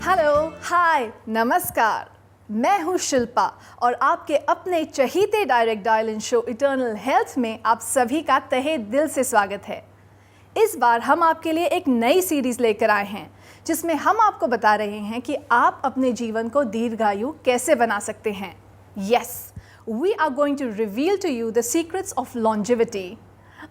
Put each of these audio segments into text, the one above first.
Hello, हाय, नमस्कार। मैं हूँ शिल्पा और आपके अपने चहीते डायरेक्ट डायल-इन शो इटर्नल हेल्थ में आप सभी का तहे दिल से स्वागत है। इस बार हम आपके लिए एक नई सीरीज लेकर आए हैं जिसमें हम आपको बता रहे हैं कि आप अपने जीवन को दीर्घायु कैसे बना सकते हैं। Yes, we are going to reveal to you the secrets of longevity.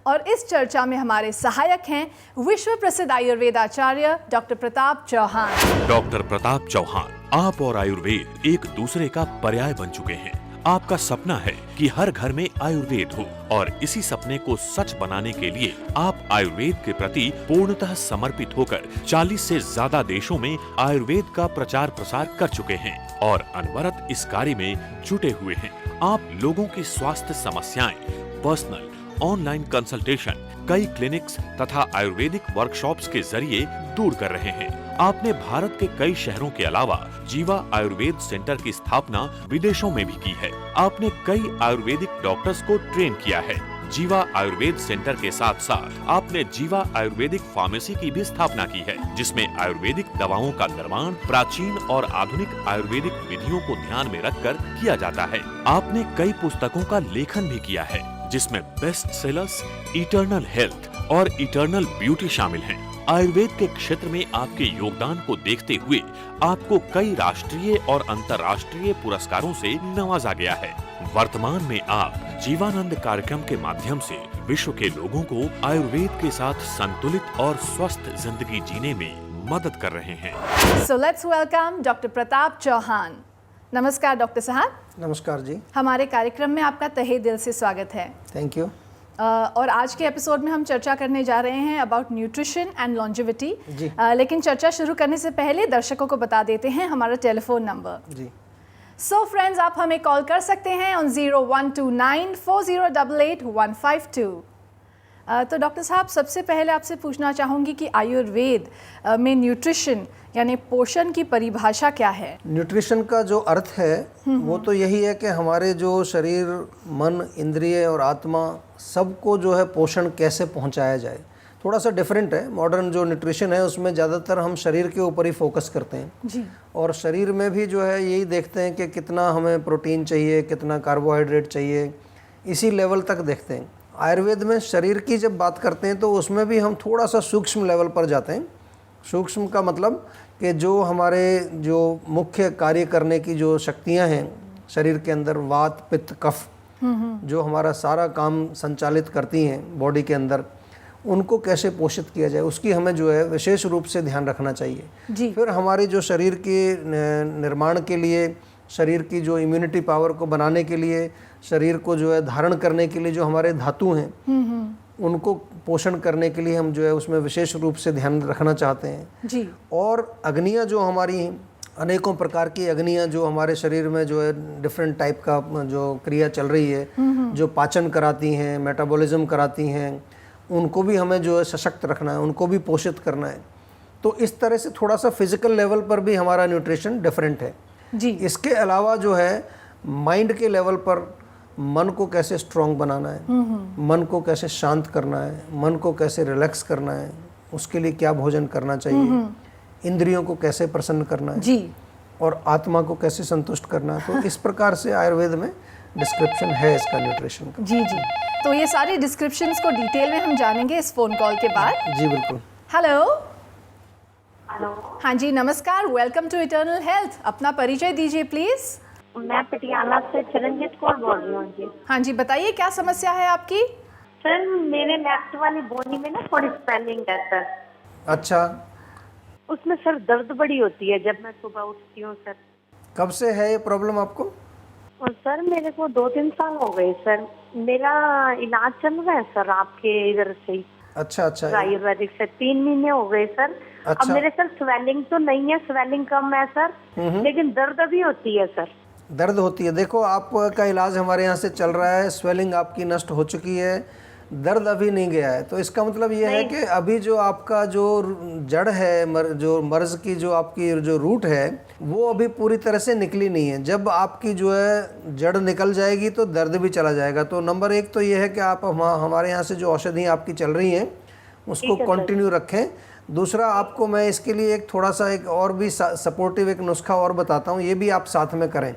और इस चर्चा में हमारे सहायक हैं विश्व प्रसिद्ध आयुर्वेद आचार्य डॉक्टर प्रताप चौहान। डॉक्टर प्रताप चौहान, आप और आयुर्वेद एक दूसरे का पर्याय बन चुके हैं। आपका सपना है कि हर घर में आयुर्वेद हो और इसी सपने को सच बनाने के लिए आप आयुर्वेद के प्रति पूर्णतः समर्पित होकर 40 से ज्यादा देशों में आयुर्वेद का प्रचार प्रसार कर चुके हैं और अनवरत इस कार्य में जुटे हुए हैं। आप लोगों की स्वास्थ्य समस्याएं पर्सनल, ऑनलाइन कंसल्टेशन, कई क्लिनिक्स तथा आयुर्वेदिक वर्कशॉप्स के जरिए दूर कर रहे हैं। आपने भारत के कई शहरों के अलावा जीवा आयुर्वेद सेंटर की स्थापना विदेशों में भी की है। आपने कई आयुर्वेदिक डॉक्टर्स को ट्रेन किया है। जीवा आयुर्वेद सेंटर के साथ साथ आपने जीवा आयुर्वेदिक फार्मेसी की भी स्थापना की है, जिसमें आयुर्वेदिक दवाओं का निर्माण प्राचीन और आधुनिक आयुर्वेदिक विधियों को ध्यान में रखकर किया जाता है। आपने कई पुस्तकों का लेखन भी किया है, जिसमें बेस्ट सेलर्स, इटर्नल हेल्थ और इटर्नल ब्यूटी शामिल हैं। आयुर्वेद के क्षेत्र में आपके योगदान को देखते हुए आपको कई राष्ट्रीय और अंतर्राष्ट्रीय पुरस्कारों से नवाजा गया है। वर्तमान में आप जीवानंद कार्यक्रम के माध्यम से विश्व के लोगों को आयुर्वेद के साथ संतुलित और स्वस्थ जिंदगी जीने में मदद कर रहे हैं। So let's welcome doctor Pratap Chauhan. नमस्कार डॉक्टर साहब। नमस्कार जी। हमारे कार्यक्रम में आपका तहे दिल से स्वागत है। Thank you. और आज के एपिसोड में हम चर्चा करने जा रहे हैं अबाउट न्यूट्रिशन एंड लॉन्जेविटी। लेकिन चर्चा शुरू करने से पहले दर्शकों को बता देते हैं हमारा टेलीफोन नंबर। जी। सो फ्रेंड्स, आप हमें कॉल कर सकते हैं ऑन 01294088-152। तो डॉक्टर साहब, सबसे पहले आपसे पूछना चाहूँगी कि आयुर्वेद में न्यूट्रिशन यानी पोषण की परिभाषा क्या है? न्यूट्रिशन का जो अर्थ है वो तो यही है कि हमारे जो शरीर, मन, इंद्रिय और आत्मा सबको जो है पोषण कैसे पहुंचाया जाए। थोड़ा सा डिफरेंट है। मॉडर्न जो न्यूट्रिशन है उसमें ज़्यादातर हम शरीर के ऊपर ही फोकस करते हैं जी। और शरीर में भी जो है यही देखते हैं कि कितना हमें प्रोटीन चाहिए, कितना कार्बोहाइड्रेट चाहिए, इसी लेवल तक देखते हैं। आयुर्वेद में शरीर की जब बात करते हैं तो उसमें भी हम थोड़ा सा सूक्ष्म लेवल पर जाते हैं। सूक्ष्म का मतलब कि जो हमारे जो मुख्य कार्य करने की जो शक्तियां हैं शरीर के अंदर, वात, पित्त, कफ, जो हमारा सारा काम संचालित करती हैं बॉडी के अंदर, उनको कैसे पोषित किया जाए उसकी हमें जो है विशेष रूप से ध्यान रखना चाहिए जी। फिर हमारी जो शरीर के निर्माण के लिए, शरीर की जो इम्यूनिटी पावर को बनाने के लिए, शरीर को जो है धारण करने के लिए जो हमारे धातु हैं उनको पोषण करने के लिए हम जो है उसमें विशेष रूप से ध्यान रखना चाहते हैं जी। और अग्नियाँ जो हमारी हैं, अनेकों प्रकार की अग्नियाँ जो हमारे शरीर में जो है डिफरेंट टाइप का जो क्रिया चल रही है, जो पाचन कराती हैं, मेटाबॉलिज्म कराती हैं, उनको भी हमें जो है सशक्त रखना है, उनको भी पोषित करना है। तो इस तरह से थोड़ा सा फिजिकल लेवल पर भी हमारा न्यूट्रिशन डिफरेंट है जी। इसके अलावा जो है माइंड के लेवल पर मन को कैसे स्ट्रॉन्ग बनाना है, मन को कैसे शांत करना है, मन को कैसे रिलैक्स करना है, उसके लिए क्या भोजन करना चाहिए, इंद्रियों को कैसे प्रसन्न करना है जी, और आत्मा को कैसे संतुष्ट करना है। तो इस प्रकार से आयुर्वेद में डिस्क्रिप्शन है इसका न्यूट्रिशन का। जी जी। तो ये सारी डिस्क्रिप्शंस को डिटेल में हम जानेंगे इस फोन कॉल के बाद। जी बिल्कुल। हेलो। हेलो। हाँ जी, नमस्कार। Welcome to Eternal Health. अपना परिचय दीजिए प्लीज। मैं पटियाला से चरणजीत कौर बोल रही हूँ जी। हाँ जी, बताइए क्या समस्या है आपकी? सर, मेरे लेफ्ट वाली बोनी में ना थोड़ी स्वेलिंग है सर। अच्छा, उसमें सर दर्द बड़ी होती है जब मैं सुबह उठती हूँ सर। कब से है ये प्रॉब्लम आपको? और सर मेरे को 2-3 साल हो गए सर। मेरा इलाज चल रहा है सर आपके इधर से ही। अच्छा अच्छा। आयुर्वेदिक से 3 महीने हो गए सर। अच्छा। अब मेरे सर स्वेलिंग तो नहीं है, स्वेलिंग कम है सर, लेकिन दर्द भी होती है सर। दर्द होती है। देखो, आपका इलाज हमारे यहाँ से चल रहा है, स्वेलिंग आपकी नष्ट हो चुकी है, दर्द अभी नहीं गया है। तो इसका मतलब ये है कि अभी जो आपका जो जड़ है, जो मर्ज की जो आपकी जो रूट है वो अभी पूरी तरह से निकली नहीं है। जब आपकी जो है जड़ निकल जाएगी तो दर्द भी चला जाएगा। तो नंबर 1 तो ये है कि आप हमारे यहाँ से जो औषधि आपकी चल रही हैं उसको कंटिन्यू रखें। दूसरा आपको मैं इसके लिए एक थोड़ा सा एक और भी सपोर्टिव एक नुस्खा और बताता हूँ, ये भी आप साथ में करें,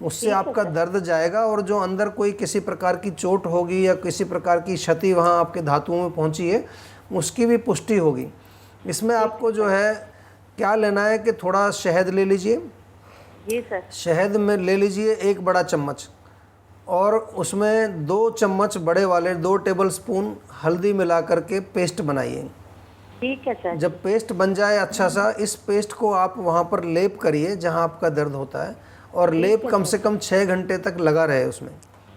उससे आपका दर्द जाएगा और जो अंदर कोई किसी प्रकार की चोट होगी या किसी प्रकार की क्षति वहाँ आपके धातुओं में पहुँची है उसकी भी पुष्टि होगी। इसमें आपको जो है क्या लेना है कि थोड़ा शहद ले लीजिए। जी सर। शहद में ले लीजिए 1 बड़ा चम्मच और उसमें 2 चम्मच बड़े वाले 2 टेबल स्पून हल्दी मिला करके पेस्ट बनाइए। ठीक है सर। जब पेस्ट बन जाए अच्छा सा, इस पेस्ट को आप वहाँ पर लेप करिए जहाँ आपका दर्द होता है, और लेप कम से कम 6 घंटे तक लगा रहे उसमें।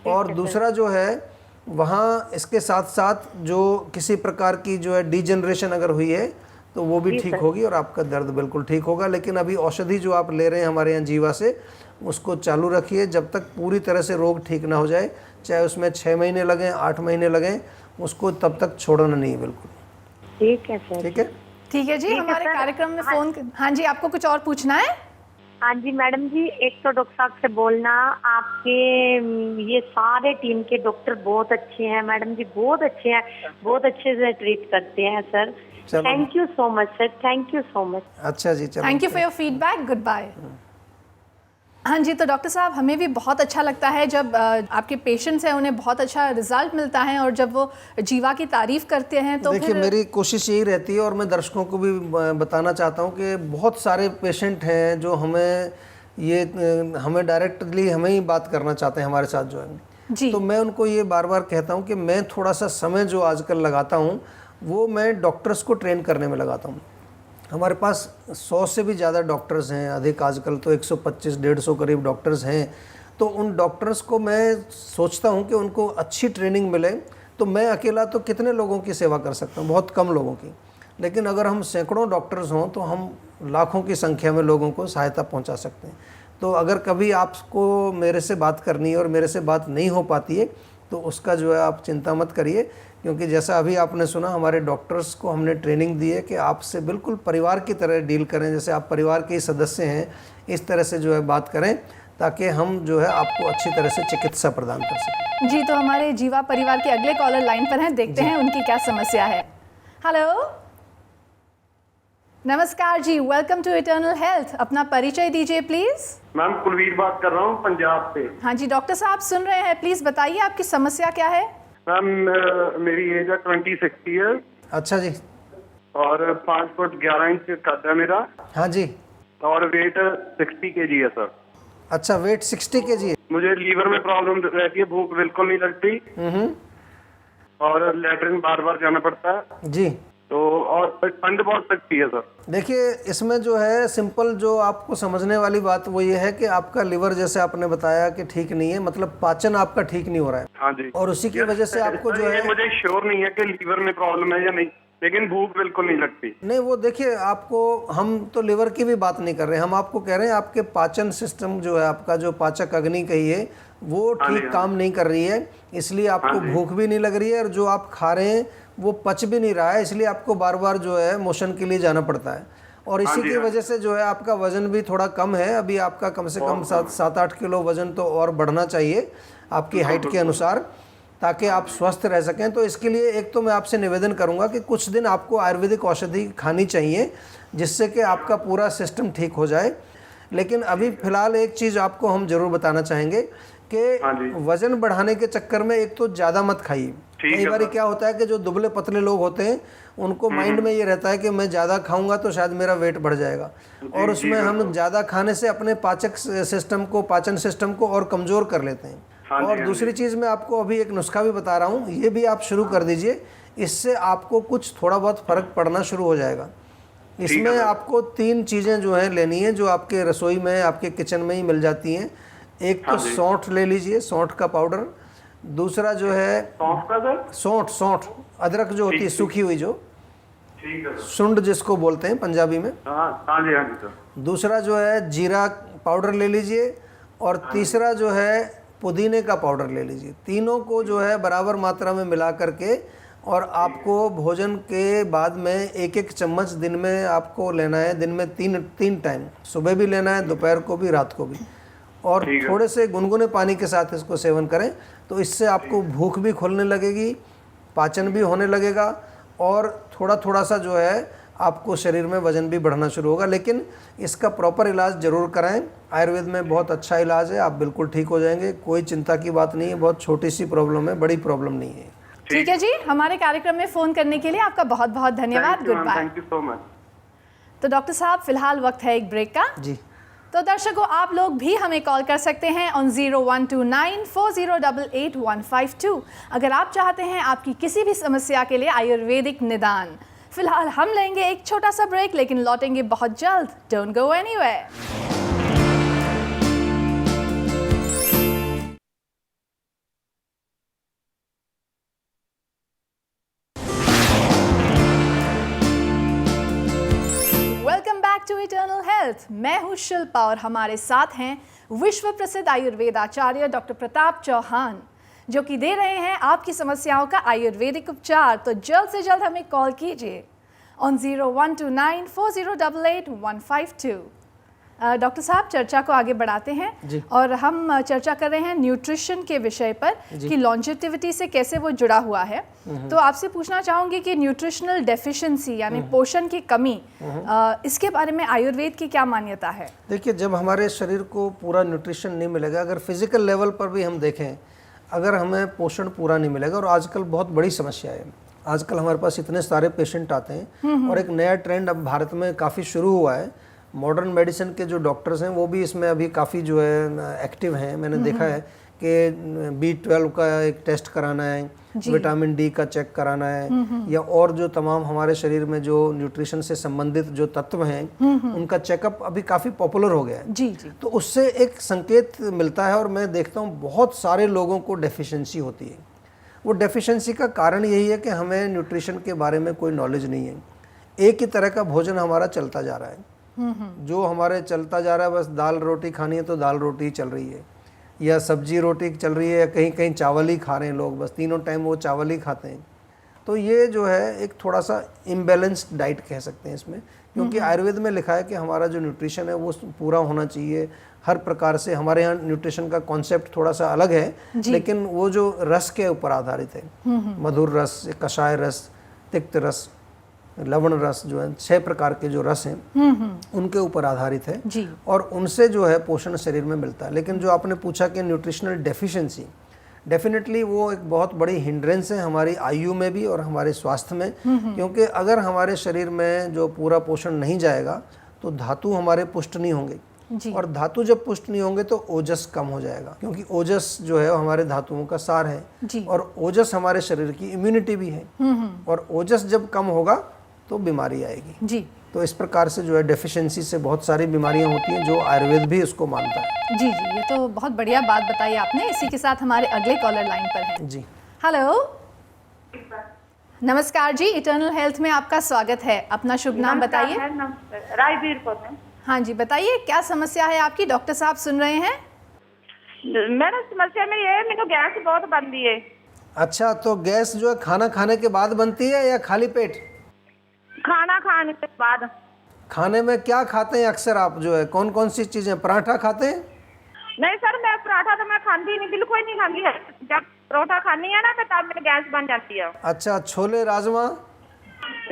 और दूसरा जो है वहाँ इसके साथ साथ जो किसी प्रकार की जो है डिजेनरेशन अगर हुई है तो वो भी ठीक होगी और आपका दर्द बिल्कुल ठीक होगा। लेकिन अभी औषधि जो आप ले रहे हैं हमारे यहाँ जीवा से, उसको चालू रखिए जब तक पूरी तरह से रोग ठीक ना हो जाए, चाहे उसमें 6 महीने लगें 8 महीने लगें, उसको तब तक छोड़ना नहीं है बिल्कुल। ठीक है सर। ठीक है, ठीक है जी, ठीक है हमारे सर। कार्यक्रम में फोन हाँ जी, आपको कुछ और पूछना है? हाँ जी मैडम जी, एक तो डॉक्टर साहब से बोलना, आपके ये सारे टीम के डॉक्टर बहुत अच्छे हैं मैडम जी, बहुत अच्छे हैं, बहुत अच्छे से ट्रीट करते हैं सर। चलो। Thank you so much sir, thank you so much. अच्छा जी, चलो। Thank you for your feedback, good bye. हाँ जी, तो डॉक्टर साहब हमें भी बहुत अच्छा लगता है जब आपके पेशेंट्स हैं उन्हें बहुत अच्छा रिजल्ट मिलता है और जब वो जीवा की तारीफ करते हैं तो देखिए मेरी कोशिश यही रहती है और मैं दर्शकों को भी बताना चाहता हूँ कि बहुत सारे पेशेंट हैं जो हमें डायरेक्टली हमें ही बात करना चाहते हैं हमारे साथ जो है जी। तो मैं उनको ये बार बार कहता हूँ कि मैं थोड़ा सा समय जो आजकल लगाता हूँ वो मैं डॉक्टर्स को ट्रेन करने में लगाता हूँ। हमारे पास 100 से भी ज़्यादा डॉक्टर्स हैं, अधिक आजकल तो 125-150 करीब डॉक्टर्स हैं। तो उन डॉक्टर्स को मैं सोचता हूं कि उनको अच्छी ट्रेनिंग मिले। तो मैं अकेला तो कितने लोगों की सेवा कर सकता हूं, बहुत कम लोगों की। लेकिन अगर हम सैकड़ों डॉक्टर्स हों तो हम लाखों की संख्या में लोगों को सहायता पहुंचा सकते हैं। तो अगर कभी आपको मेरे से बात करनी है और मेरे से बात नहीं हो पाती है तो उसका जो है आप चिंता मत करिए, क्योंकि जैसा अभी आपने सुना हमारे डॉक्टर्स को हमने ट्रेनिंग दी है कि आपसे बिल्कुल परिवार की तरह डील करें, जैसे आप परिवार के सदस्य हैं इस तरह से जो है बात करें, ताकि हम जो है आपको अच्छी तरह से चिकित्सा प्रदान कर सकें। जी, तो हमारे जीवा परिवार के अगले कॉलर लाइन पर हैं, देखते हैं उनकी क्या समस्या है। हेलो, नमस्कार जी, वेलकम टू इटर्नल हेल्थ। अपना परिचय दीजिए प्लीज। मैम कुलवीर बात कर रहा हूँ पंजाब से। हाँ जी, डॉक्टर साहब सुन रहे हैं, प्लीज बताइए आपकी समस्या क्या है। मैम मेरी एज है 26 ईयर। अच्छा जी। और 5 फुट 11 इंच कद है मेरा। हाँ जी। और वेट 60 kg है सर। अच्छा, वेट 60 kg है। मुझे लीवर में प्रॉब्लम रहती है, भूख बिल्कुल नहीं लगती और लेटरिन बार बार जाना पड़ता है जी। तो और ठंड बहुत लगती है सर। देखिए इसमें जो है सिंपल जो आपको समझने वाली बात वो ये है कि आपका लिवर जैसे आपने बताया कि ठीक नहीं है, मतलब पाचन आपका ठीक नहीं हो रहा है। हाँ जी। और उसी की वजह से आपको जो है, मुझे श्योर नहीं है कि लीवर में प्रॉब्लम है या नहीं, लेकिन भूख बिल्कुल नहीं लगती। नहीं वो देखिए आपको, हम तो लिवर की भी बात नहीं कर रहे हैं, हम आपको कह रहे हैं आपके पाचन सिस्टम जो है, आपका जो पाचक अग्नि कही है वो ठीक काम नहीं कर रही है, इसलिए आपको भूख भी नहीं लग रही है और जो आप खा रहे हैं वो पच भी नहीं रहा है, इसलिए आपको बार बार जो है मोशन के लिए जाना पड़ता है। और इसी की वजह से जो है आपका वजन भी थोड़ा कम है, अभी आपका कम से कम 7-8 किलो वजन तो और बढ़ना चाहिए आपकी हाइट के अनुसार, ताकि आप स्वस्थ रह सकें। तो इसके लिए एक तो मैं आपसे निवेदन करूंगा कि कुछ दिन आपको आयुर्वेदिक औषधि खानी चाहिए जिससे कि आपका पूरा सिस्टम ठीक हो जाए। लेकिन अभी फ़िलहाल एक चीज़ आपको हम ज़रूर बताना चाहेंगे कि वज़न बढ़ाने के चक्कर में एक तो ज़्यादा मत खाइए। कई बार क्या होता है कि जो दुबले पतले लोग होते हैं उनको माइंड में ये रहता है कि मैं ज़्यादा खाऊंगा तो शायद मेरा वेट बढ़ जाएगा, और उसमें हम ज़्यादा खाने से अपने पाचन सिस्टम को और कमज़ोर कर लेते हैं। और दूसरी चीज़ मैं आपको अभी एक नुस्खा भी बता रहा हूँ, ये भी आप शुरू कर दीजिए, इससे आपको कुछ थोड़ा बहुत फ़र्क पड़ना शुरू हो जाएगा। इसमें आपको 3 चीज़ें जो हैं लेनी है, जो आपके रसोई में आपके किचन में ही मिल जाती हैं। एक तो सौंठ ले लीजिए, सौंठ का पाउडर। दूसरा जो है सौंठ अदरक जो होती है सूखी हुई, जो सुंड जिसको बोलते हैं पंजाबी में। दूसरा जो है जीरा पाउडर ले लीजिए, और तीसरा जो है पुदीने का पाउडर ले लीजिए। तीनों को जो है बराबर मात्रा में मिला करके, और आपको भोजन के बाद में 1-1 चम्मच दिन में आपको लेना है। दिन में 3 टाइम, सुबह भी लेना है, दोपहर को भी, रात को भी। और थोड़े से गुनगुने पानी के साथ इसको सेवन करें, तो इससे आपको भूख भी खुलने लगेगी, पाचन भी होने लगेगा, और थोड़ा थोड़ा सा जो है आपको शरीर में वजन भी बढ़ना शुरू होगा। लेकिन इसका प्रॉपर इलाज ज़रूर कराएं। आयुर्वेद में बहुत अच्छा इलाज है, आप बिल्कुल ठीक हो जाएंगे, कोई चिंता की बात नहीं है। बहुत छोटी सी प्रॉब्लम है, बड़ी प्रॉब्लम नहीं है। ठीक है जी, हमारे कार्यक्रम में फ़ोन करने के लिए आपका बहुत बहुत धन्यवाद। Good bye. Thank you so much. तो डॉक्टर साहब, फिलहाल वक्त है एक ब्रेक का। जी, तो दर्शकों, आप लोग भी हमें कॉल कर सकते हैं ऑन 012940885152 अगर आप चाहते हैं आपकी किसी भी समस्या के लिए आयुर्वेदिक निदान। फिलहाल हम लेंगे एक छोटा सा ब्रेक, लेकिन लौटेंगे बहुत जल्द। Don't go anywhere. Welcome back to Eternal Health. मैं हूं शिल्पा और हमारे साथ हैं विश्व प्रसिद्ध आयुर्वेद आचार्य डॉक्टर प्रताप चौहान, जो कि दे रहे हैं आपकी समस्याओं का आयुर्वेदिक उपचार। तो जल्द से जल्द हमें कॉल कीजिए ऑन 012940885152। डॉक्टर साहब, चर्चा को आगे बढ़ाते हैं जी। और हम चर्चा कर रहे हैं न्यूट्रिशन के विषय पर कि लॉन्जेविटी से कैसे वो जुड़ा हुआ है। तो आपसे पूछना चाहूँगी कि न्यूट्रिशनल डेफिशिएंसी यानी पोषण की कमी, इसके बारे में आयुर्वेद की क्या मान्यता है? देखिए, जब हमारे शरीर को पूरा न्यूट्रिशन नहीं मिलेगा, अगर फिजिकल लेवल पर भी हम देखें, अगर हमें पोषण पूरा नहीं मिलेगा, और आजकल बहुत बड़ी समस्या है, आजकल हमारे पास इतने सारे पेशेंट आते हैं और एक नया ट्रेंड अब भारत में काफ़ी शुरू हुआ है। मॉडर्न मेडिसिन के जो डॉक्टर्स हैं वो भी इसमें अभी काफ़ी जो है एक्टिव हैं। मैंने देखा है कि B12 का एक टेस्ट कराना है, विटामिन D का चेक कराना है, या और जो तमाम हमारे शरीर में जो न्यूट्रिशन से संबंधित जो तत्व हैं उनका चेकअप अभी काफ़ी पॉपुलर हो गया है। जी जी। तो उससे एक संकेत मिलता है और मैं देखता हूँ बहुत सारे लोगों को डेफिशिएंसी होती है। वो डेफिशिएंसी का कारण यही है कि हमें न्यूट्रिशन के बारे में कोई नॉलेज नहीं है। एक ही तरह का भोजन हमारा चलता जा रहा है, जो हमारे चलता जा रहा है, बस दाल रोटी खानी है तो दाल रोटी ही चल रही है, या सब्जी रोटी चल रही है, या कहीं कहीं चावल ही खा रहे हैं लोग, बस तीनों टाइम वो चावल ही खाते हैं। तो ये जो है एक थोड़ा सा इम्बैलेंस्ड डाइट कह सकते हैं इसमें, क्योंकि आयुर्वेद में लिखा है कि हमारा जो न्यूट्रिशन है वो पूरा होना चाहिए हर प्रकार से। हमारे यहाँ न्यूट्रिशन का कॉन्सेप्ट थोड़ा सा अलग है, लेकिन वो जो रस के ऊपर आधारित है, मधुर रस, कषाय रस, तिक्त रस, लवण रस, जो है 6 प्रकार के जो रस हैं उनके ऊपर आधारित है जी। और उनसे जो है पोषण शरीर में मिलता है। लेकिन जो आपने पूछा कि न्यूट्रिशनल डेफिशिएंसी, डेफिनेटली वो एक बहुत बड़ी हिंड्रेंस है हमारी आयु में भी और हमारे स्वास्थ्य में, क्योंकि अगर हमारे शरीर में जो पूरा पोषण नहीं जाएगा तो धातु हमारे पुष्ट नहीं होंगे, और धातु जब पुष्ट नहीं होंगे तो ओजस कम हो जाएगा, क्योंकि ओजस जो है हमारे धातुओं का सार है और ओजस हमारे शरीर की इम्यूनिटी भी है, और ओजस जब कम होगा तो बीमारी आएगी जी। तो इस प्रकार से जो है डेफिशिएंसी से बहुत सारी बीमारियां होती हैं, जो आयुर्वेद भी उसको मानता है। जी जी, ये तो बहुत बढ़िया बात बताई आपने। इसी के साथ हमारे अगले कॉलर लाइन पर हैं जी। हेलो, नमस्कार जी, इटर्नल हेल्थ में आपका स्वागत है। अपना शुभ नाम बताइए। राजवीर को है। हाँ जी, बताइए क्या समस्या है आपकी, डॉक्टर साहब सुन रहे हैं। मेरा समस्या में ये है, मेरे को गैस बहुत बनती है। अच्छा, तो गैस जो है खाना खाने के बाद बनती है या खाली पेट? खाना खाने के बाद। खाने में क्या खाते हैं अक्सर आप, जो है कौन कौन सी चीजें? पराठा खाते हैं? नहीं सर, मैं पराठा तो मैं खाती नहीं, बिल्कुल नहीं खाती है। जब परोठा खानी है ना तो तब मेरी गैस बन जाती है। अच्छा, छोले राजमा?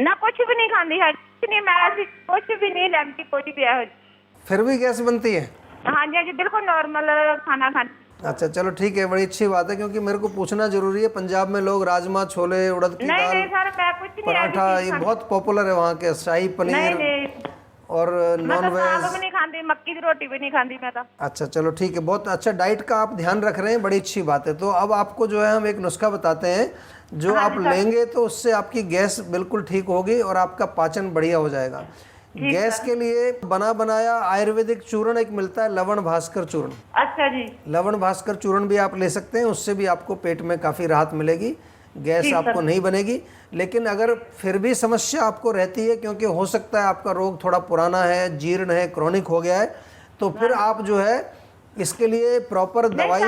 ना, कुछ भी नहीं खाती है, मैं ऐसी कुछ भी नहीं लगती, कुछ भी है। फिर भी गैस बनती है? हाँ जी, जी बिल्कुल नॉर्मल खाना खाती। अच्छा, चलो ठीक है, बड़ी अच्छी बात है, क्योंकि मेरे को पूछना जरूरी है। पंजाब में लोग राजमा, छोले, उड़द की दाल, नहीं सर, मैं कुछ नहीं, पराठा, ये बहुत पॉपुलर है वहाँ के। शाही पनीर और नॉन वेज। मैं नहीं खाती, मक्की की रोटी भी नहीं खाती मैं तो। अच्छा, चलो ठीक है, बहुत अच्छा डाइट का आप ध्यान रख रहे हैं, बड़ी अच्छी बात है। तो अब आपको जो है हम एक नुस्खा बताते हैं, जो आप लेंगे तो उससे आपकी गैस बिल्कुल ठीक होगी और आपका पाचन बढ़िया हो जाएगा। गैस के लिए बना बनाया आयुर्वेदिक चूर्ण एक मिलता है, लवण भास्कर चूर्ण। अच्छा जी। लवण भास्कर चूर्ण भी आप ले सकते हैं, उससे भी आपको पेट में काफ़ी राहत मिलेगी, गैस आपको नहीं बनेगी। लेकिन अगर फिर भी समस्या आपको रहती है, क्योंकि हो सकता है आपका रोग थोड़ा पुराना है, जीर्ण है, क्रॉनिक हो गया है, तो फिर आप जो है इसके लिए प्रॉपर दवाई।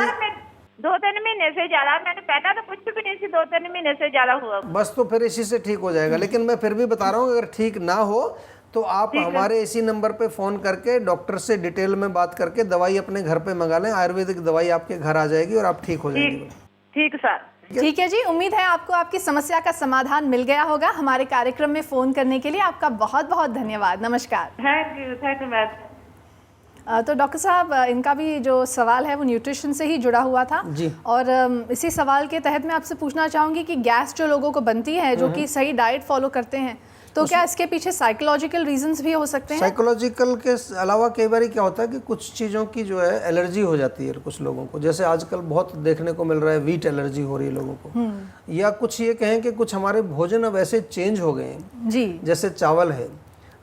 2-3 महीने से ज्यादा मैंने पहला तो कुछ भी नहीं थी, 2-3 महीने से ज्यादा हुआ बस, तो फिर इसी से ठीक हो जाएगा। लेकिन मैं फिर भी बता रहा हूँ, अगर ठीक ना हो तो आप हमारे इसी नंबर पे फ़ोन करके डॉक्टर से डिटेल में बात करके दवाई अपने घर पे मंगा लें। आयुर्वेदिक दवाई आपके घर आ जाएगी और आप ठीक हो जाएंगे। ठीक सर, ठीक है जी, उम्मीद है आपको आपकी समस्या का समाधान मिल गया होगा। हमारे कार्यक्रम में फ़ोन करने के लिए आपका बहुत बहुत धन्यवाद। नमस्कार। Thank you ma'am. तो डॉक्टर साहब, इनका भी जो सवाल है वो न्यूट्रिशन से ही जुड़ा हुआ था जी। और इसी सवाल के तहत मैं आपसे पूछना चाहूँगी कि गैस जो लोगों को बनती है, जो कि सही डाइट फॉलो करते हैं, तो क्या इसके पीछे साइकोलॉजिकल रीजंस भी हो सकते हैं? साइकोलॉजिकल के अलावा कई बार क्या होता है कि कुछ चीज़ों की जो है एलर्जी हो जाती है कुछ लोगों को, जैसे आजकल बहुत देखने को मिल रहा है वीट एलर्जी हो रही है लोगों को, या कुछ ये कहें कि कुछ हमारे भोजन अब ऐसे चेंज हो गए हैं। जी। जैसे चावल है,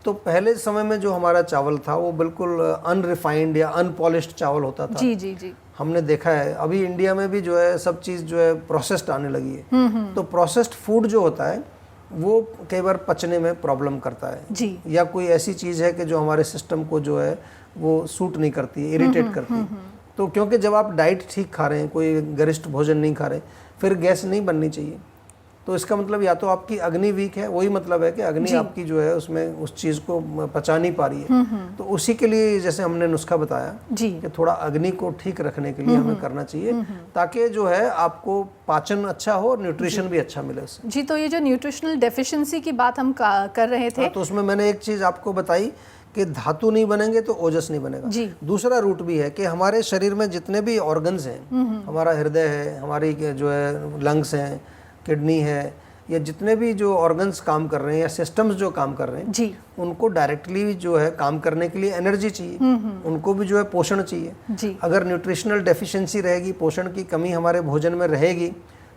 तो पहले समय में जो हमारा चावल था वो बिल्कुल अनरिफाइंड या अनपॉलिश्ड चावल होता था। जी जी जी। हमने देखा है अभी इंडिया में भी जो है सब चीज़ जो है प्रोसेस्ड आने लगी है। तो प्रोसेस्ड फूड जो होता है वो कई बार पचने में प्रॉब्लम करता है जी। या कोई ऐसी चीज़ है कि जो हमारे सिस्टम को जो है वो सूट नहीं करती है, इरिटेट करती है। तो क्योंकि जब आप डाइट ठीक खा रहे हैं, कोई गरिष्ठ भोजन नहीं खा रहे, फिर गैस नहीं बननी चाहिए। तो इसका मतलब या तो आपकी अग्नि वीक है, वही मतलब है कि अग्नि आपकी जो है उसमें उस चीज़ को पचा नहीं पा रही है। तो उसी के लिए जैसे हमने नुस्खा बताया जी। कि थोड़ा अग्नि को ठीक रखने के लिए हमें करना चाहिए, ताकि जो है आपको पाचन अच्छा हो और न्यूट्रिशन भी अच्छा मिले उससे। जी, तो ये जो न्यूट्रिशनल डेफिशिएंसी की बात हम कर रहे थे, तो उसमें मैंने एक चीज़ आपको बताई कि धातु नहीं बनेंगे तो ओजस नहीं बनेगा। जी। दूसरा रूट भी है कि हमारे शरीर में जितने भी ऑर्गन्स हैं, हमारा हृदय है, हमारी जो है लंग्स हैं, किडनी है, या जितने भी जो ऑर्गन्स काम कर रहे हैं या सिस्टम्स जो काम कर रहे हैं जी, उनको डायरेक्टली जो है काम करने के लिए एनर्जी चाहिए, उनको भी जो है पोषण चाहिए। जी। अगर न्यूट्रिशनल डेफिशिएंसी रहेगी, पोषण की कमी हमारे भोजन में रहेगी,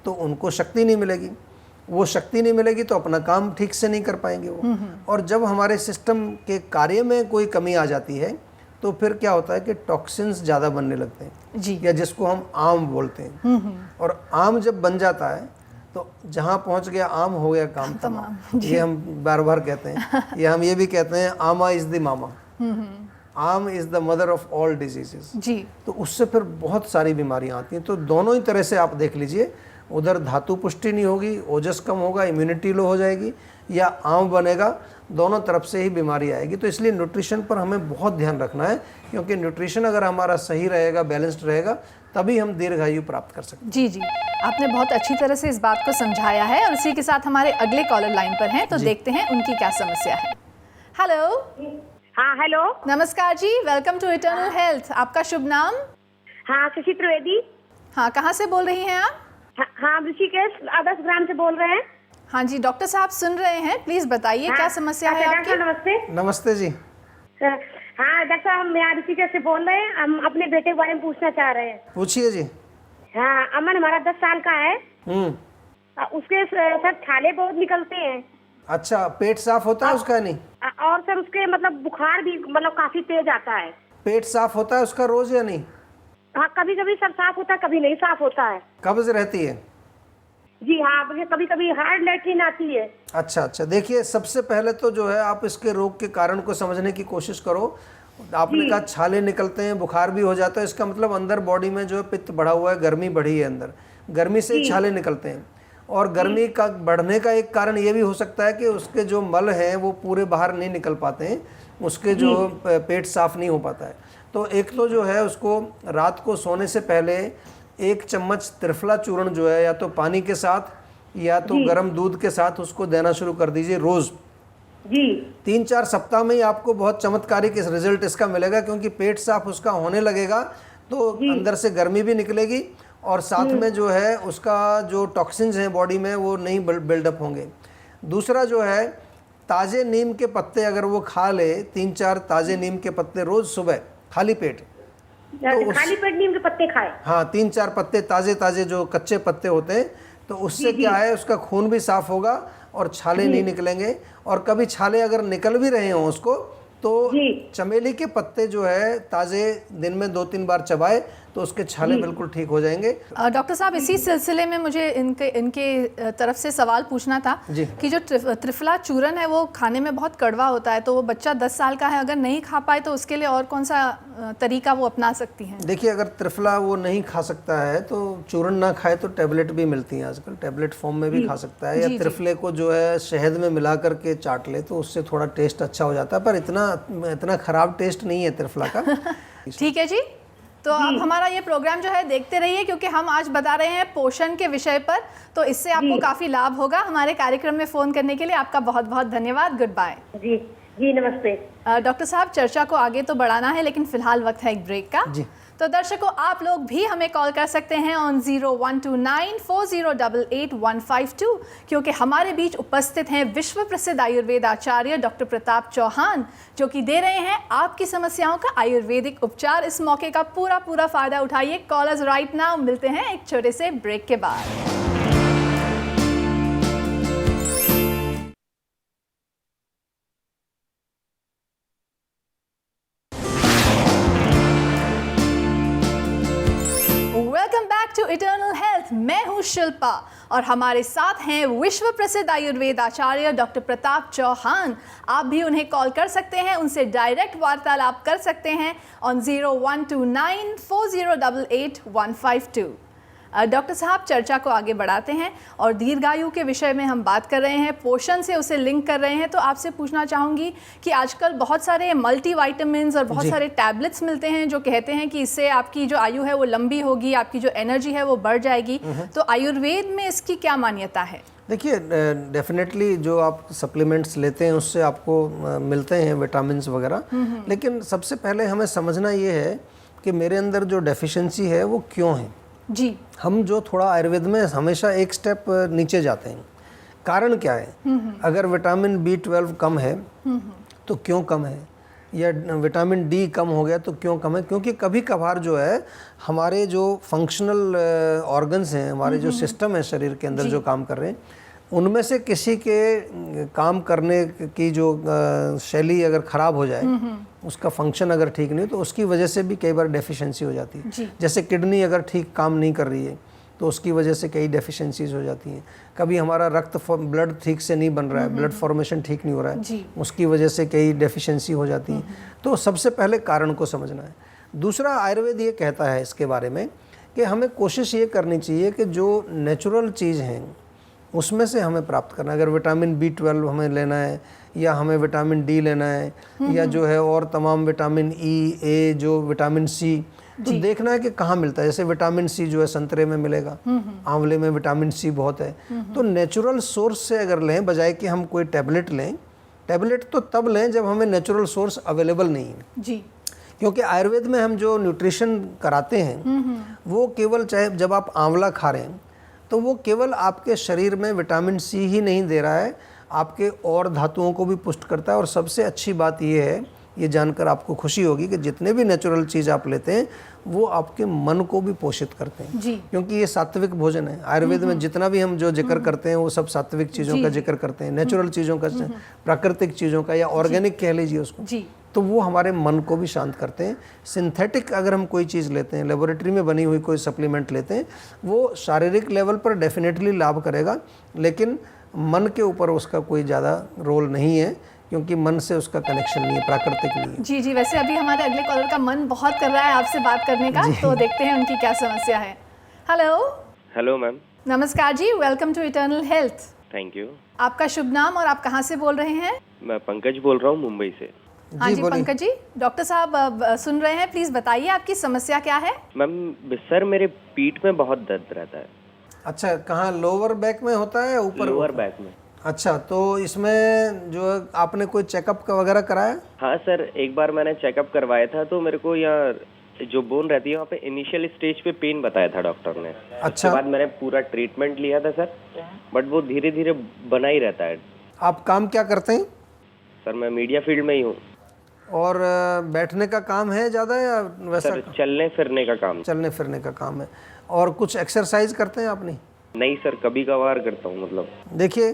तो उनको शक्ति नहीं मिलेगी। वो शक्ति नहीं मिलेगी तो अपना काम ठीक से नहीं कर पाएंगे वो। और जब हमारे सिस्टम के कार्य में कोई कमी आ जाती है तो फिर क्या होता है कि टॉक्सिन्स ज़्यादा बनने लगते हैं जी। या जिसको हम आम बोलते हैं। और आम जब बन जाता है तो जहाँ पहुँच गया आम, हो गया काम तमाम। ये हम बार बार कहते हैं, या हम ये भी कहते हैं आमा is the mama, aam is the mother of all diseases. जी। तो उससे फिर बहुत सारी बीमारियां आती हैं। तो दोनों ही तरह से आप देख लीजिए, उधर धातु पुष्टि नहीं होगी, ओजस कम होगा, इम्यूनिटी लो हो जाएगी, या आम बनेगा, दोनों तरफ से ही बीमारी आएगी। तो इसलिए न्यूट्रिशन पर हमें बहुत ध्यान रखना है, क्योंकि न्यूट्रिशन अगर हमारा सही रहेगा, बैलेंस्ड रहेगा, तभी हम दीर्घायु प्राप्त कर सकते हैं। जी जी, आपने बहुत अच्छी तरह से इस बात को समझाया है और इसी के साथ हमारे अगले कॉलर लाइन पर हैं, तो देखते हैं उनकी क्या समस्या है। हेलो। हाँ हेलो। नमस्कार जी, वेलकम टू इटर्नल हेल्थ। आपका शुभ नाम? हाँ शशि त्रिवेदी। हाँ, कहाँ से बोल रही हैं आप? हाँ ऋषिकेश आदर्श ग्राम से बोल रहे हैं। हाँ जी, डॉक्टर साहब सुन रहे हैं, प्लीज बताइए क्या समस्या है आपकी? नमस्ते। नमस्ते जी। हाँ डॉक्टर साहब, हम यहाँ ऋषिकेश से बोल रहे हैं। हम अपने बेटे के बारे में पूछना चाह रहे हैं। पूछिए जी। हाँ, अमन हमारा 10 साल का है। उसके सर छाले बहुत निकलते हैं। अच्छा, पेट साफ होता है उसका? नहीं। और सर उसके मतलब बुखार भी मतलब काफी तेज आता है। पेट साफ होता है उसका रोज या नहीं? हाँ, कभी कभी सब साफ होता है, कभी नहीं साफ होता है। कब्ज रहती है? जी हाँ, कभी कभी हार्ड लैट्रिन आती है। अच्छा अच्छा, देखिए सबसे पहले तो जो है आप इसके रोग के कारण को समझने की कोशिश करो। आपने कहा छाले निकलते हैं, बुखार भी हो जाता है, इसका मतलब अंदर बॉडी में जो है पित्त बढ़ा हुआ है, गर्मी बढ़ी है अंदर, गर्मी से छाले निकलते हैं। और गर्मी का बढ़ने का एक कारण ये भी हो सकता है कि उसके जो मल हैं वो पूरे बाहर नहीं निकल पाते हैं, उसके जो पेट साफ नहीं हो पाता है। तो एक तो जो है उसको रात को सोने से पहले 1 चम्मच त्रिफला चूर्ण जो है या तो पानी के साथ या तो गर्म दूध के साथ उसको देना शुरू कर दीजिए रोज। जी। 3-4 सप्ताह में ही आपको बहुत चमत्कारिक रिजल्ट इसका मिलेगा, क्योंकि पेट साफ उसका होने लगेगा तो अंदर से गर्मी भी निकलेगी और साथ में जो है उसका जो टॉक्सिन्स हैं बॉडी में वो नहीं बिल्डअप होंगे। दूसरा जो है ताज़े नीम के पत्ते अगर वो खा ले, 3-4 ताज़े नीम के पत्ते रोज सुबह खाली पेट, तो खाली पेट नीम के पत्ते खाए। हाँ, 3-4 पत्ते ताज़े ताज़े जो कच्चे पत्ते होते हैं, तो उससे क्या है उसका खून भी साफ होगा और छाले नहीं निकलेंगे। और कभी छाले अगर निकल भी रहे हों उसको तो चमेली के पत्ते जो है ताज़े दिन में 2-3 बार चबाए तो उसके छाले बिल्कुल ठीक हो जाएंगे। डॉक्टर साहब, इसी सिलसिले में मुझे इनके तरफ से सवाल पूछना था कि जो त्रिफला चूर्ण है वो खाने में बहुत कड़वा होता है, तो वो बच्चा 10 साल का है, अगर नहीं खा पाए तो उसके लिए और कौन सा तरीका वो अपना सकती हैं? देखिए, अगर त्रिफला वो नहीं खा सकता है तो चूर्ण ना खाए तो टैबलेट भी मिलती हैं आजकल, टैबलेट फॉर्म में भी खा सकता है, या त्रिफले को जो है शहद में मिला करके चाट ले तो उससे थोड़ा टेस्ट अच्छा हो जाता है, पर इतना खराब टेस्ट नहीं है त्रिफला का। ठीक है जी, तो आप हमारा ये प्रोग्राम जो है देखते रहिए, क्योंकि हम आज बता रहे हैं पोषण के विषय पर, तो इससे आपको काफ़ी लाभ होगा। हमारे कार्यक्रम में फ़ोन करने के लिए आपका बहुत बहुत धन्यवाद। Good bye. जी जी नमस्ते। डॉक्टर साहब, चर्चा को आगे तो बढ़ाना है, लेकिन फिलहाल वक्त है एक ब्रेक का। जी। तो दर्शकों, आप लोग भी हमें कॉल कर सकते हैं ऑन 012940885152, क्योंकि हमारे बीच उपस्थित हैं विश्व प्रसिद्ध आयुर्वेद आचार्य डॉक्टर प्रताप चौहान, जो कि दे रहे हैं आपकी समस्याओं का आयुर्वेदिक उपचार। इस मौके का पूरा फ़ायदा उठाइए। Callers right now. मिलते हैं एक छोटे से ब्रेक के बाद। Welcome back to Eternal Health. मैं हूं शिल्पा और हमारे साथ हैं विश्व प्रसिद्ध आयुर्वेद आचार्य डॉक्टर प्रताप चौहान। आप भी उन्हें कॉल कर सकते हैं, उनसे डायरेक्ट वार्तालाप कर सकते हैं ऑन 012940885152। डॉक्टर साहब, चर्चा को आगे बढ़ाते हैं और दीर्घायु के विषय में हम बात कर रहे हैं, पोषण से उसे लिंक कर रहे हैं। तो आपसे पूछना चाहूँगी कि आजकल बहुत सारे मल्टीविटामिन्स और बहुत सारे टैबलेट्स मिलते हैं जो कहते हैं कि इससे आपकी जो आयु है वो लंबी होगी, आपकी जो एनर्जी है वो बढ़ जाएगी। तो आयुर्वेद में इसकी क्या मान्यता है? देखिए, डेफिनेटली जो आप सप्लीमेंट्स लेते हैं उससे आपको मिलते हैं विटामिन्स वगैरह, लेकिन सबसे पहले हमें समझना ये है कि मेरे अंदर जो डेफिशिएंसी है वो क्यों है। जी। हम जो थोड़ा आयुर्वेद में हमेशा एक स्टेप नीचे जाते हैं। कारण क्या है? अगर विटामिन B12 कम है तो क्यों कम है, या विटामिन D कम हो गया तो क्यों कम है? क्योंकि कभी कभार जो है हमारे जो फंक्शनल ऑर्गन्स हैं, हमारे जो सिस्टम है शरीर के अंदर जो काम कर रहे हैं, उनमें से किसी के काम करने की जो शैली अगर ख़राब हो जाए, उसका फंक्शन अगर ठीक नहीं, तो उसकी वजह से भी कई बार डेफिशिएंसी हो जाती है। जैसे किडनी अगर ठीक काम नहीं कर रही है तो उसकी वजह से कई डेफिशिएंसीज हो जाती हैं। कभी हमारा ब्लड ठीक से नहीं बन रहा है, ब्लड फॉर्मेशन ठीक नहीं हो रहा है, उसकी वजह से कई डेफिशिएंसी हो जाती हैं। तो सबसे पहले कारण को समझना है। दूसरा, आयुर्वेद ये कहता है इसके बारे में कि हमें कोशिश ये करनी चाहिए कि जो नेचुरल चीज़ हैं उसमें से हमें प्राप्त करना है। अगर विटामिन B12 हमें लेना है, या हमें विटामिन D लेना है, या जो है और तमाम विटामिन E, A, जो विटामिन C, तो देखना है कि कहाँ मिलता है। जैसे विटामिन C जो है संतरे में मिलेगा, आंवले में विटामिन C बहुत है। तो नेचुरल सोर्स से अगर लें, बजाय कि हम कोई टैबलेट लें, टैबलेट तो तब लें जब हमें नेचुरल सोर्स अवेलेबल नहीं है। जी। क्योंकि आयुर्वेद में हम जो न्यूट्रिशन कराते हैं वो केवल, चाहे जब आप आंवला खा रहे हैं तो वो केवल आपके शरीर में विटामिन C ही नहीं दे रहा है, आपके और धातुओं को भी पुष्ट करता है। और सबसे अच्छी बात ये है, ये जानकर आपको खुशी होगी कि जितने भी नेचुरल चीज़ आप लेते हैं वो आपके मन को भी पोषित करते हैं। क्योंकि ये सात्विक भोजन है। आयुर्वेद में जितना भी हम जो जिक्र करते हैं वो सब सात्विक चीज़ों का जिक्र करते हैं, नेचुरल चीज़ों का, प्राकृतिक चीज़ों का, या ऑर्गेनिक कह लीजिए उसको। तो वो हमारे मन को भी शांत करते हैं। सिंथेटिक अगर हम कोई चीज़ लेते हैं, लेबोरेटरी में बनी हुई कोई सप्लीमेंट लेते हैं, वो शारीरिक लेवल पर डेफिनेटली लाभ करेगा, लेकिन मन के ऊपर उसका कोई ज़्यादा रोल नहीं है, क्योंकि मन से उसका कनेक्शन नहीं है, प्राकृतिक नहीं है। जी। वैसे अभी हमारे अगले कॉलर का मन बहुत कर रहा है आपसे बात करने का, तो देखते हैं उनकी क्या समस्या है। Hello ma'am. नमस्कार जी, welcome to Eternal Health. Thank you. आपका शुभ नाम और आप कहाँ से बोल रहे हैं? मैं पंकज बोल रहा हूँ मुंबई से। हाँ जी पंकज जी, डॉक्टर साहब सुन रहे हैं, प्लीज बताइए आपकी समस्या क्या है? मैम, सर मेरे पीठ में बहुत दर्द रहता है। अच्छा, कहाँ, लोअर बैक में होता है, ऊपर? लोअर बैक में। अच्छा, तो इसमें जो आपने कोई चेकअप वगैरह कराया? हाँ सर, एक बार मैंने चेकअप करवाया था, तो मेरे को यहाँ जो बोन रहती है वहाँ पे इनिशियल स्टेज पे पेन बताया था डॉक्टर ने। अच्छा। उसके बाद मैंने पूरा ट्रीटमेंट लिया था सर, बट वो धीरे धीरे बना ही रहता है। आप काम क्या करते हैं? सर मैं मीडिया फील्ड में ही हूँ। और बैठने का काम है ज़्यादा, या वैसा? सर चलने फिरने का काम। चलने फिरने का काम है। और कुछ एक्सरसाइज करते हैं आप? नहीं सर, कभी कभार करता हूँ। मतलब देखिए,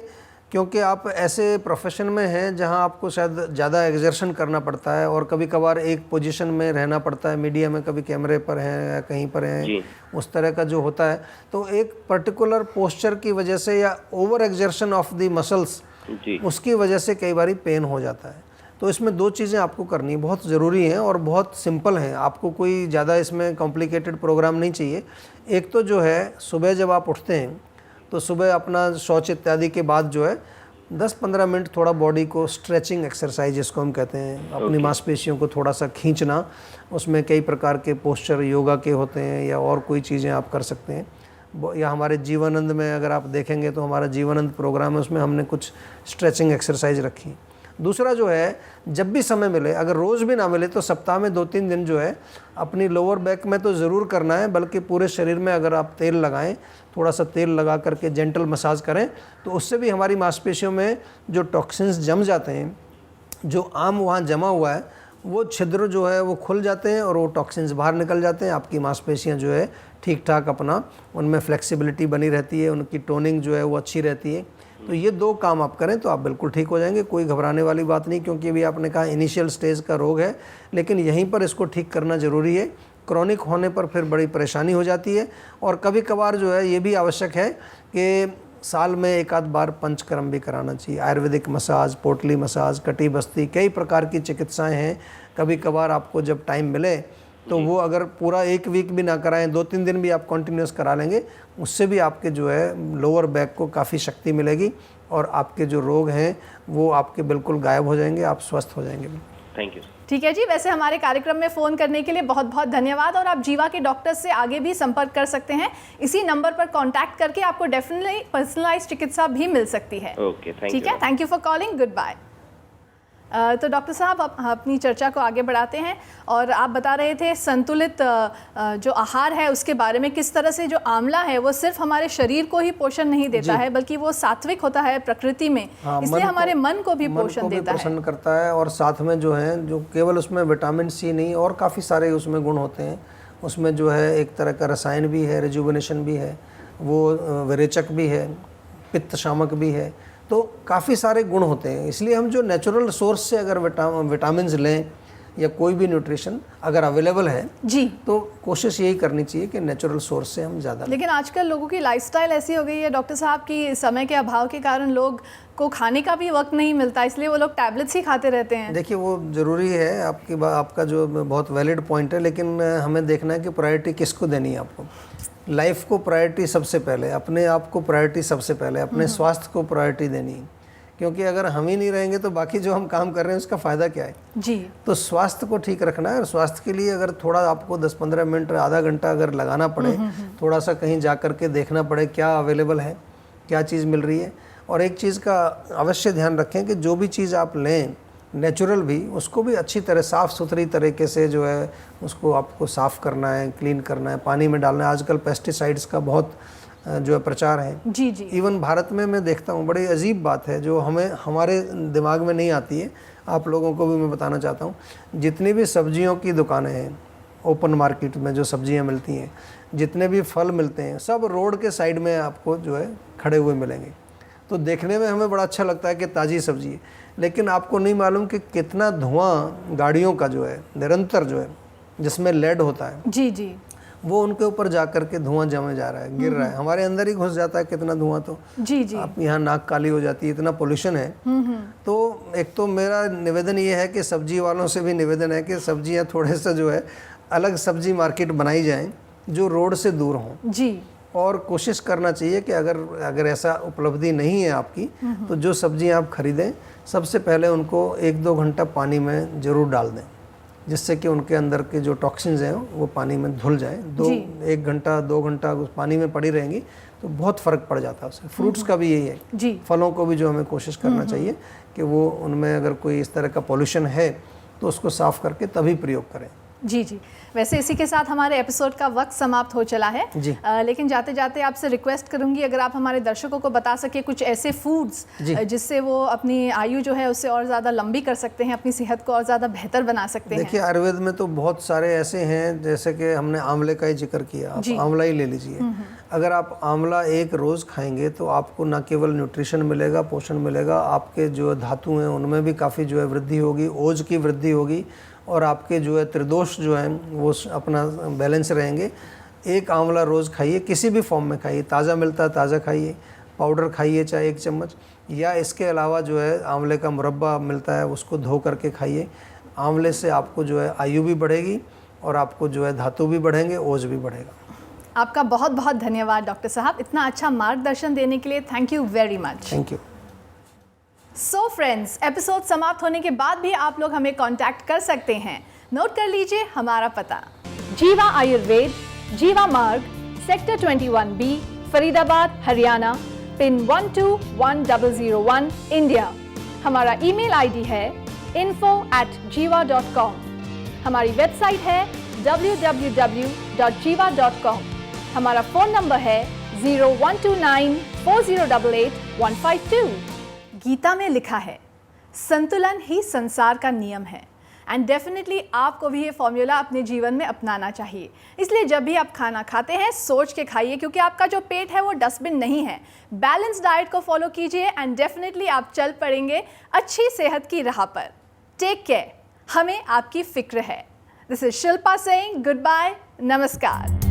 क्योंकि आप ऐसे प्रोफेशन में हैं जहां आपको शायद ज़्यादा एक्सर्शन करना पड़ता है, और कभी कभार एक पोजीशन में रहना पड़ता है, मीडिया में कभी कैमरे पर हैं या कहीं पर हैं, उस तरह का जो होता है, तो एक पर्टिकुलर पोस्चर की वजह से या over exertion of the muscles, उसकी वजह से कई बार पेन हो जाता है। तो इसमें दो चीज़ें आपको करनी बहुत ज़रूरी हैं और बहुत सिंपल हैं, आपको कोई ज़्यादा इसमें कॉम्प्लिकेटेड प्रोग्राम नहीं चाहिए। एक तो जो है, सुबह जब आप उठते हैं तो सुबह अपना शौच इत्यादि के बाद जो है 10-15 मिनट थोड़ा बॉडी को स्ट्रेचिंग एक्सरसाइज जिसको हम कहते हैं, अपनी मांसपेशियों को थोड़ा सा खींचना, उसमें कई प्रकार के पोस्चर योगा के होते हैं या और कोई चीज़ें आप कर सकते हैं। या हमारे जीवनानंद में अगर आप देखेंगे तो हमारा जीवनानंद प्रोग्राम है, उसमें हमने कुछ स्ट्रेचिंग एक्सरसाइज रखी। दूसरा जो है, जब भी समय मिले, अगर रोज़ भी ना मिले तो सप्ताह में 2-3 दिन जो है अपनी लोअर बैक में तो ज़रूर करना है, बल्कि पूरे शरीर में अगर आप तेल लगाएं, थोड़ा सा तेल लगा करके जेंटल मसाज करें, तो उससे भी हमारी मांसपेशियों में जो टॉक्सिन्स जम जाते हैं, जो आम वहाँ जमा हुआ है, वो छिद्र जो है वो खुल जाते हैं और वो टॉक्सिन्स बाहर निकल जाते हैं। आपकी मांसपेशियाँ जो है ठीक ठाक अपना, उनमें फ्लेक्सिबिलिटी बनी रहती है, उनकी टोनिंग जो है वो अच्छी रहती है। तो ये 2 काम आप करें तो आप बिल्कुल ठीक हो जाएंगे। कोई घबराने वाली बात नहीं, क्योंकि अभी आपने कहा इनिशियल स्टेज का रोग है, लेकिन यहीं पर इसको ठीक करना ज़रूरी है। क्रॉनिक होने पर फिर बड़ी परेशानी हो जाती है। और कभी कभार जो है ये भी आवश्यक है कि साल में 1 आध बार पंचकर्म भी कराना चाहिए। आयुर्वेदिक मसाज, पोटली मसाज, कटी बस्ती, कई प्रकार की चिकित्साएं हैं। कभी कभार आपको जब टाइम मिले तो वो अगर पूरा 1 वीक भी ना कराएं, 2-3 दिन भी आप कंटिन्यूस करा लेंगे, उससे भी आपके जो है लोअर बैक को काफ़ी शक्ति मिलेगी और आपके जो रोग हैं वो आपके बिल्कुल गायब हो जाएंगे, आप स्वस्थ हो जाएंगे। Thank you. ठीक है जी, वैसे हमारे कार्यक्रम में फ़ोन करने के लिए बहुत बहुत धन्यवाद। और आप जीवा के डॉक्टर से आगे भी संपर्क कर सकते हैं, इसी नंबर पर कांटेक्ट करके आपको डेफिनेटली पर्सनलाइज्ड चिकित्सा भी मिल सकती है। Okay, thank you. ठीक है, thank you for calling, good bye. तो डॉक्टर साहब, अब अपनी चर्चा को आगे बढ़ाते हैं और आप बता रहे थे संतुलित जो आहार है उसके बारे में, किस तरह से जो आंवला है वो सिर्फ हमारे शरीर को ही पोषण नहीं देता है, बल्कि वो सात्विक होता है प्रकृति में, इसलिए हमारे मन को भी पोषण देता है, प्रसन्न करता है। और साथ में जो है, जो केवल उसमें विटामिन सी नहीं और काफ़ी सारे उसमें गुण होते हैं। उसमें जो है एक तरह का रसायन भी है, रिजुविनेशन भी है, वो विरेचक भी है, पित्त शामक भी है, तो काफ़ी सारे गुण होते हैं। इसलिए हम जो नेचुरल सोर्स से अगर विटामिन्स लें या कोई भी न्यूट्रिशन अगर अवेलेबल है जी, तो कोशिश यही करनी चाहिए कि नेचुरल सोर्स से हम ज़्यादा। लेकिन आजकल लोगों की लाइफस्टाइल ऐसी हो गई है डॉक्टर साहब की समय के अभाव के कारण लोग को खाने का भी वक्त नहीं मिलता, इसलिए वो लोग टैबलेट्स ही खाते रहते हैं। देखिए, वो ज़रूरी है, आपका जो बहुत वैलिड पॉइंट है, लेकिन हमें देखना है कि प्रायोरिटी किसको देनी है। आपको लाइफ को प्रायोरिटी सबसे पहले, अपने आप को प्रायोरिटी सबसे पहले, अपने स्वास्थ्य को प्रायोरिटी देनी है। क्योंकि अगर हम ही नहीं रहेंगे तो बाकी जो हम काम कर रहे हैं उसका फ़ायदा क्या है जी। तो स्वास्थ्य को ठीक रखना है। और स्वास्थ्य के लिए अगर थोड़ा आपको 10-15 मिनट, आधा घंटा अगर लगाना पड़े, थोड़ा सा कहीं जा कर के देखना पड़े क्या अवेलेबल है, क्या चीज़ मिल रही है। और एक चीज़ का अवश्य ध्यान रखें कि जो भी चीज़ आप लें नेचुरल भी, उसको भी अच्छी तरह साफ़ सुथरी तरीके से जो है उसको आपको साफ़ करना है, क्लीन करना है, पानी में डालना है। आजकल पेस्टिसाइड्स का बहुत जो है प्रचार है जी जी। इवन भारत में मैं देखता हूँ, बड़ी अजीब बात है जो हमारे दिमाग में नहीं आती है, आप लोगों को भी मैं बताना चाहता हूँ। जितनी भी सब्जियों की दुकानें हैं, ओपन मार्केट में जो सब्जियाँ मिलती हैं, जितने भी फल मिलते हैं, सब रोड के साइड में आपको जो है खड़े हुए मिलेंगे। तो देखने में हमें बड़ा अच्छा लगता है कि ताज़ी सब्जी है, लेकिन आपको नहीं मालूम कि कितना धुआं गाड़ियों का जो है निरंतर जो है, जिसमें लेड होता है जी जी, वो उनके ऊपर जा कर के धुआं जमे जा रहा है, गिर रहा है, हमारे अंदर ही घुस जाता है कितना धुआं। तो जी जी, आप यहाँ नाक काली हो जाती है, इतना पोल्यूशन है। तो एक तो मेरा निवेदन ये है कि सब्जी वालों से भी निवेदन है कि सब्जियाँ थोड़े से जो है अलग सब्जी मार्केट बनाई जाएं जो रोड से दूर हों जी। और कोशिश करना चाहिए कि अगर ऐसा उपलब्धि नहीं है आपकी, तो जो सब्जियाँ आप खरीदें सबसे पहले उनको 1-2 घंटा पानी में ज़रूर डाल दें, जिससे कि उनके अंदर के जो टॉक्सिन्स हैं वो पानी में धुल जाएं। 1 घंटा 2 घंटा उस पानी में पड़ी रहेंगी तो बहुत फ़र्क पड़ जाता है उससे। फ्रूट्स का भी यही है जी। फलों को भी जो हमें कोशिश करना चाहिए कि वो उनमें अगर कोई इस तरह का पॉल्यूशन है तो उसको साफ़ करके तभी प्रयोग करें। जी जी। वैसे इसी के साथ हमारे एपिसोड का वक्त समाप्त हो चला है जी। लेकिन जाते जाते आपसे रिक्वेस्ट करूंगी अगर आप हमारे दर्शकों को बता सके कुछ ऐसे फूड्स जिससे वो अपनी आयु जो है उससे और ज़्यादा लंबी कर सकते हैं, अपनी सेहत को और ज़्यादा बेहतर बना सकते हैं। देखिए, आयुर्वेद में तो बहुत सारे ऐसे हैं, जैसे कि हमने आंवले का ही जिक्र किया, आप आंवला ही ले लीजिए। अगर आप आंवला एक रोज़ खाएंगे तो आपको न केवल न्यूट्रिशन मिलेगा, पोषण मिलेगा, आपके जो धातु हैं उनमें भी काफ़ी जो है वृद्धि होगी, ओज की वृद्धि होगी और आपके जो है त्रिदोष जो हैं वो अपना बैलेंस रहेंगे। एक आंवला रोज़ खाइए, किसी भी फॉर्म में खाइए, ताज़ा मिलता है ताज़ा खाइए, पाउडर खाइए चाहे 1 चम्मच, या इसके अलावा जो है आंवले का मुरब्बा मिलता है उसको धो करके खाइए। आंवले से आपको जो है आयु भी बढ़ेगी और आपको जो है धातु भी बढ़ेंगे, ओज भी बढ़ेगा। आपका बहुत बहुत धन्यवाद डॉक्टर साहब, इतना अच्छा मार्गदर्शन देने के लिए। Thank you very much. Thank you. So friends, episode समाप्त होने के बाद भी आप लोग हमें कांटेक्ट कर सकते हैं। नोट कर लीजिए हमारा पता, जीवा आयुर्वेद, जीवा मार्ग, sector 21B, Faridabad, Haryana, pin 121001, India. हमारा ईमेल आईडी है info@jiva.com। हमारी वेबसाइट है www.jiva.com। हमारा फ़ोन नंबर है 01294088-152। गीता में लिखा है, संतुलन ही संसार का नियम है। एंड डेफिनेटली आपको भी ये फॉर्मूला अपने जीवन में अपनाना चाहिए। इसलिए जब भी आप खाना खाते हैं सोच के खाइए, क्योंकि आपका जो पेट है वो डस्टबिन नहीं है। बैलेंस डाइट को फॉलो कीजिए एंड डेफिनेटली आप चल पड़ेंगे अच्छी सेहत की राह पर। टेक केयर, हमें आपकी फिक्र है। This is Shilpa saying good bye, नमस्कार।